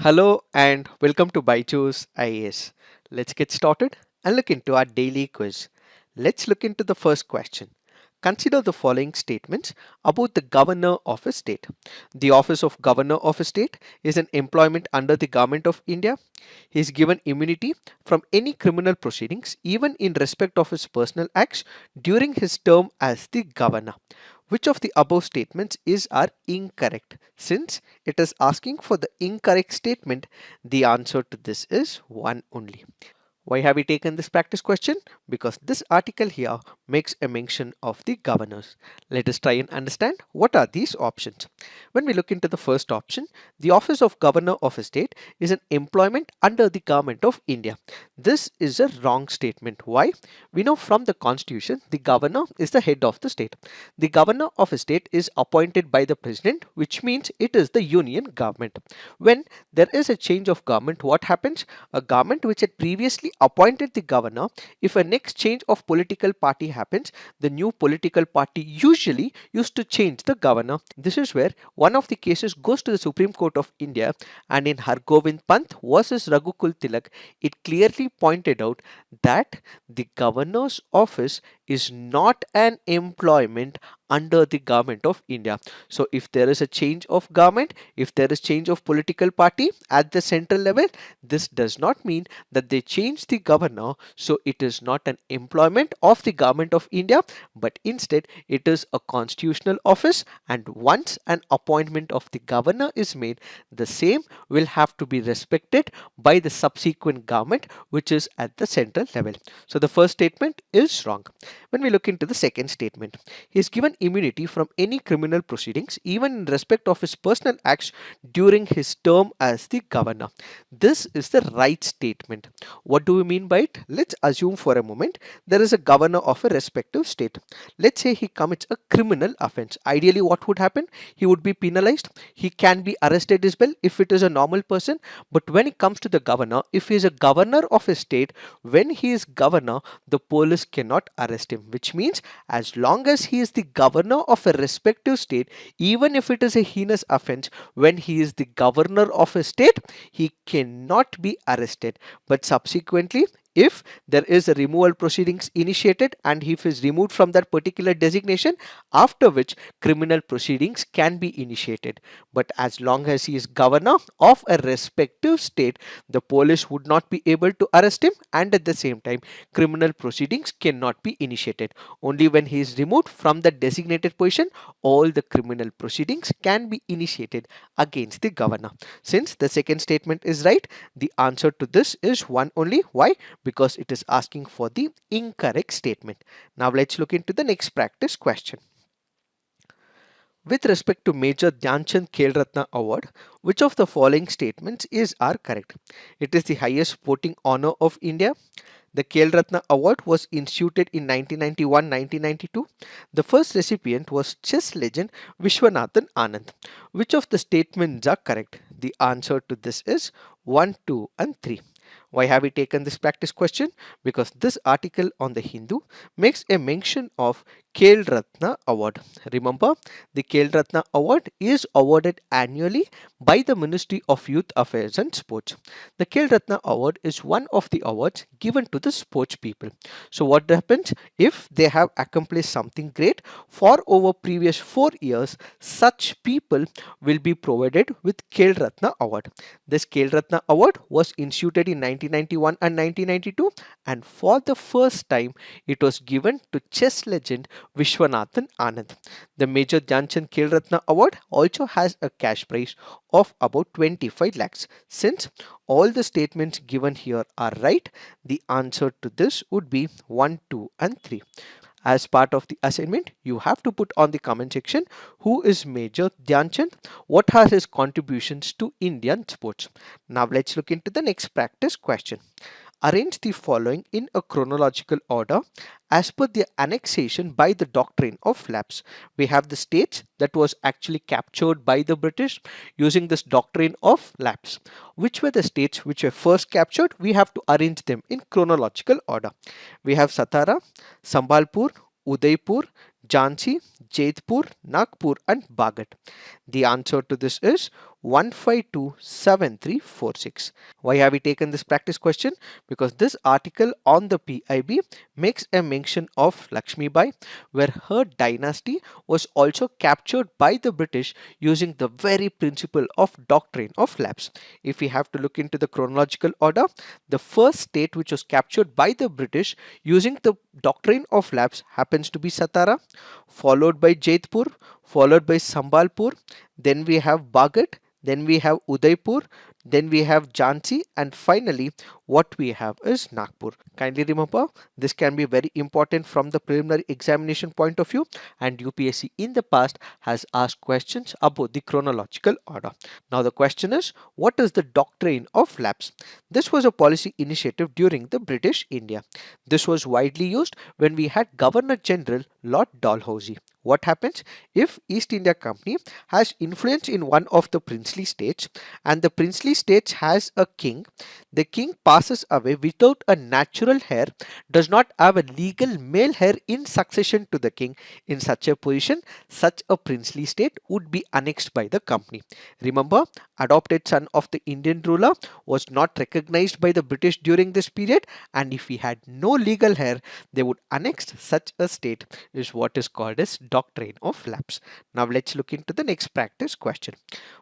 Hello and welcome to Byju's IAS. Let's get started and look into our daily quiz. Let's look into the first question. Consider the following statements about the governor of a state. The office of governor of a state is an employment under the government of India. He is given immunity from any criminal proceedings, even in respect of his personal acts during his term as the governor. Which of the above statements are incorrect? Since it is asking for the incorrect statement, the answer to this is one only. Why have we taken this practice question? Because this article here makes a mention of the governors. Let us try and understand what are these options. When we look into the first option, the office of governor of a state is an employment under the government of India. This is a wrong statement. Why? We know from the constitution, the governor is the head of the state. The governor of a state is appointed by the president, which means it is the union government. When there is a change of government, what happens? A government which had previously appointed the governor, if a next change of political party happens, the new political party usually used to change the governor. This is where one of the cases goes to the Supreme Court of India, and in Hargovind Pant versus Raghukul Tilak, it clearly pointed out that the governor's office is not an employment under the government of India. So if there is a change of government, if there is change of political party at the central level, this does not mean that they change the governor. So it is not an employment of the government of India, but instead it is a constitutional office, and once an appointment of the governor is made, the same will have to be respected by the subsequent government which is at the central level. So the first statement is wrong. When we look into the second statement, he is given immunity from any criminal proceedings, even in respect of his personal acts during his term as the governor. This is the right statement. What do we mean by it? Let's assume for a moment there is a governor of a respective state. Let's say he commits a criminal offense. Ideally, what would happen? He would be penalized. He can be arrested as well if it is a normal person. But when it comes to the governor, if he is a governor of a state, when he is governor, the police cannot arrest him, which means as long as he is the governor of a respective state, even if it is a heinous offense, when he is the governor of a state, he cannot be arrested. But subsequently, if there is a removal proceedings initiated and if he is removed from that particular designation, after which criminal proceedings can be initiated. But as long as he is governor of a respective state, the police would not be able to arrest him, and at the same time criminal proceedings cannot be initiated. Only when he is removed from the designated position, all the criminal proceedings can be initiated against the governor. Since the second statement is right, the answer to this is one only. Why? Because it is asking for the incorrect statement. Now let's look into the next practice question. With respect to Major Dhyanchand Khel Ratna Award, which of the following statements are correct? It is the highest sporting honor of India. The Khel Ratna Award was instituted in 1991-1992. The first recipient was chess legend Vishwanathan Anand. Which of the statements are correct? The answer to this is 1, 2 and 3. Why have we taken this practice question? Because this article on the Hindu makes a mention of Khel Ratna Award. Remember, the Khel Ratna Award is awarded annually by the Ministry of Youth Affairs and Sports. The Khel Ratna Award is one of the awards given to the sports people. So what happens if they have accomplished something great for over previous 4 years? Such people will be provided with Khel Ratna Award. This Khel Ratna Award was instituted in 1991 and 1992, and for the first time it was given to chess legend Vishwanathan Anand. The Major Dhyanchand Khel Ratna Award also has a cash prize of about 25 lakhs. Since all the statements given here are right, the answer to this would be 1, 2 and 3. As part of the assignment, you have to put on the comment section who is Major Dhyanchand, what are his contributions to Indian sports. Now let's look into the next practice question. Arrange the following in a chronological order as per the annexation by the doctrine of lapse. We have the states that was actually captured by the British using this doctrine of lapse. Which were the states which were first captured? We have to arrange them in chronological order. We have Satara, Sambalpur, Udaipur, Jhansi, Jaipur, Nagpur and Bagat. The answer to this is 1527346. Why have we taken this practice question? Because this article on the PIB makes a mention of Lakshmi Bai, where her dynasty was also captured by the British using the very principle of doctrine of lapse. If we have to look into the chronological order, the first state which was captured by the British using the doctrine of lapse happens to be Satara, followed by Jaithpur, followed by Sambalpur, then we have Bagat, then we have Udaipur, then we have Jhansi, and finally what we have is Nagpur. Kindly remember, this can be very important from the preliminary examination point of view, and UPSC in the past has asked questions about the chronological order. Now the question is, what is the doctrine of lapse? This was a policy initiative during the British India. This was widely used when we had Governor General Lord Dalhousie. What happens if East India Company has influence in one of the princely states and the princely states has a king? The king passes away without a natural heir, does not have a legal male heir in succession to the king. In such a position, such a princely state would be annexed by the company. Remember, adopted son of the Indian ruler was not recognized by the British during this period, and if he had no legal heir, they would annex such a state, is what is called as doctrine of lapse. Now let's look into the next practice question.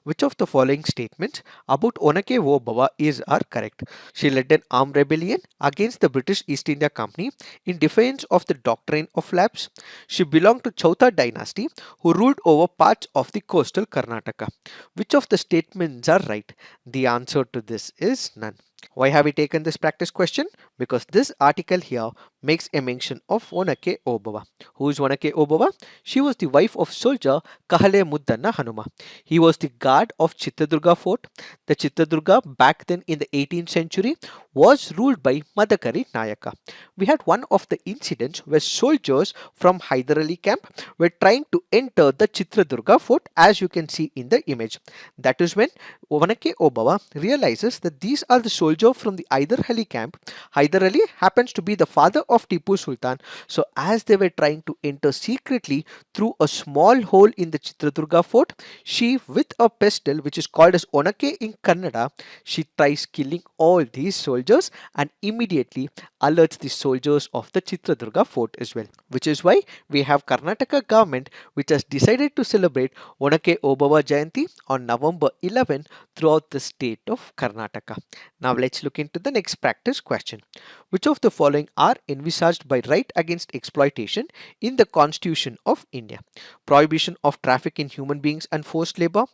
Which of the following statements about Onake Obawa are correct? She led an armed rebellion against the British East India Company in defiance of the doctrine of lapse. She belonged to Chauta dynasty who ruled over parts of the coastal Karnataka. Which of the statements are right? The answer to this is none. Why have we taken this practice question? Because this article here makes a mention of Onake Obawa. Who is Onake Obawa? She was the wife of soldier Kahale Muddanna Hanuma. He was the guard of Chitradurga fort. The Chitradurga back then in the 18th century was ruled by Madakari Nayaka. We had one of the incidents where soldiers from Hyder Ali camp were trying to enter the Chitradurga fort, as you can see in the image. That is when Onake Obawa realizes that these are the soldiers from the Hyder Ali camp. Hyder Ali happens to be the father of Tipu Sultan. So as they were trying to enter secretly through a small hole in the Chitradurga fort, she with a pistol which is called as Onake in Kannada, she tries killing all these soldiers and immediately alerts the soldiers of the Chitradurga fort as well. Which is why we have Karnataka government which has decided to celebrate Onake Obawa Jayanti on November 11 throughout the state of Karnataka. Now let's look into the next practice question. Which of the following are envisaged by right against exploitation in the Constitution of India? Prohibition of traffic in human beings and forced labor,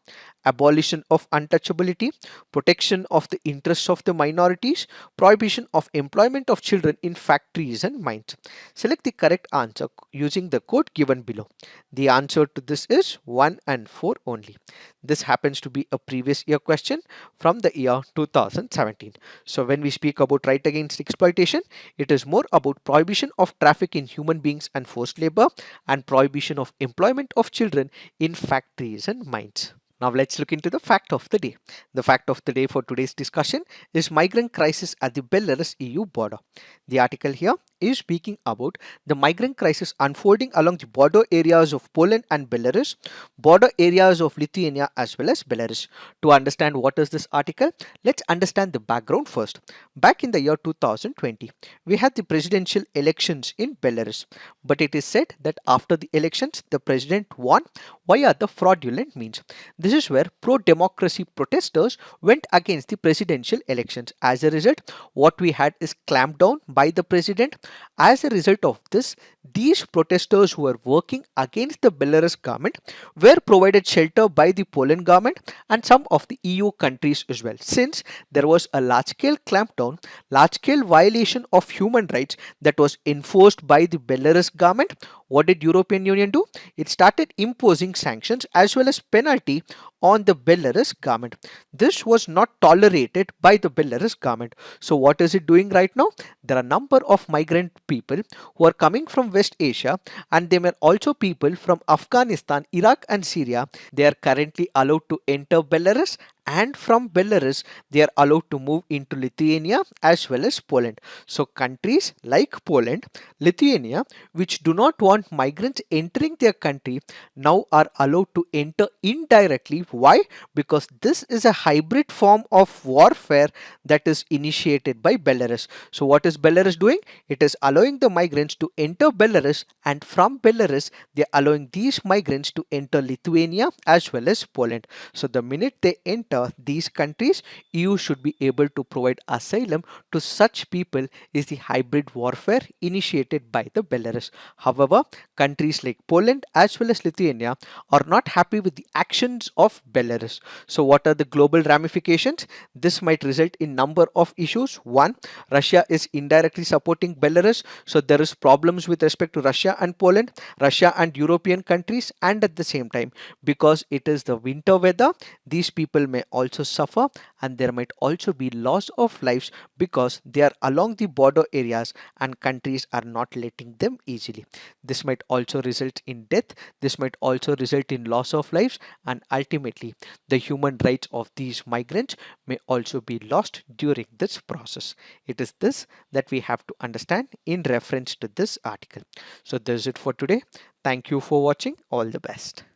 abolition of untouchability, protection of the interests of the minorities, prohibition of employment of children in factories and mines. Select the correct answer using the code given below. The answer to this is 1 and 4 only. This happens to be a previous year question from the year 2017. So when we speak about right against exploitation, it is more about prohibition of traffic in human beings and forced labor and prohibition of employment of children in factories and mines. Now let's look into the fact of the day. The fact of the day for today's discussion is migrant crisis at the Belarus EU border. The article here is speaking about the migrant crisis unfolding along the border areas of Poland and Belarus, border areas of Lithuania as well as Belarus. To understand what is this article, let's understand the background first. Back in the year 2020, we had the presidential elections in Belarus, but it is said that after the elections, the president won via the fraudulent means. This is where pro-democracy protesters went against the presidential elections. As a result, what we had is clampdown by the president. As a result of this, these protesters who were working against the Belarus government were provided shelter by the Poland government and some of the EU countries as well. Since there was a large-scale clampdown, large-scale violation of human rights that was enforced by the Belarus government, what did European Union do? It started imposing sanctions as well as penalty on the Belarus government. This was not tolerated by the Belarus government. So what is it doing right now? There are a number of migrant people who are coming from West Asia, and there were also people from Afghanistan, Iraq and Syria. They are currently allowed to enter Belarus and from Belarus they are allowed to move into Lithuania as well as Poland. So countries like Poland, Lithuania, which do not want migrants entering their country, now are allowed to enter indirectly. Why? Because this is a hybrid form of warfare that is initiated by Belarus. So what is Belarus doing? It is allowing the migrants to enter Belarus, and from Belarus they are allowing these migrants to enter Lithuania as well as Poland. So the minute they enter these countries, EU should be able to provide asylum to such people. Is the hybrid warfare initiated by the Belarus. However, countries like Poland as well as Lithuania are not happy with the actions of Belarus. So what are the global ramifications? This might result in number of issues. One, Russia is indirectly supporting Belarus, so there is problems with respect to Russia and Poland, Russia and European countries, and at the same time, because it is the winter weather, these people may also suffer, and there might also be loss of lives because they are along the border areas and countries are not letting them easily. This might also result in death, this might also result in loss of lives, and ultimately the human rights of these migrants may also be lost during this process. It is this that we have to understand in reference to this article. So this is it for today. Thank you for watching. All the best.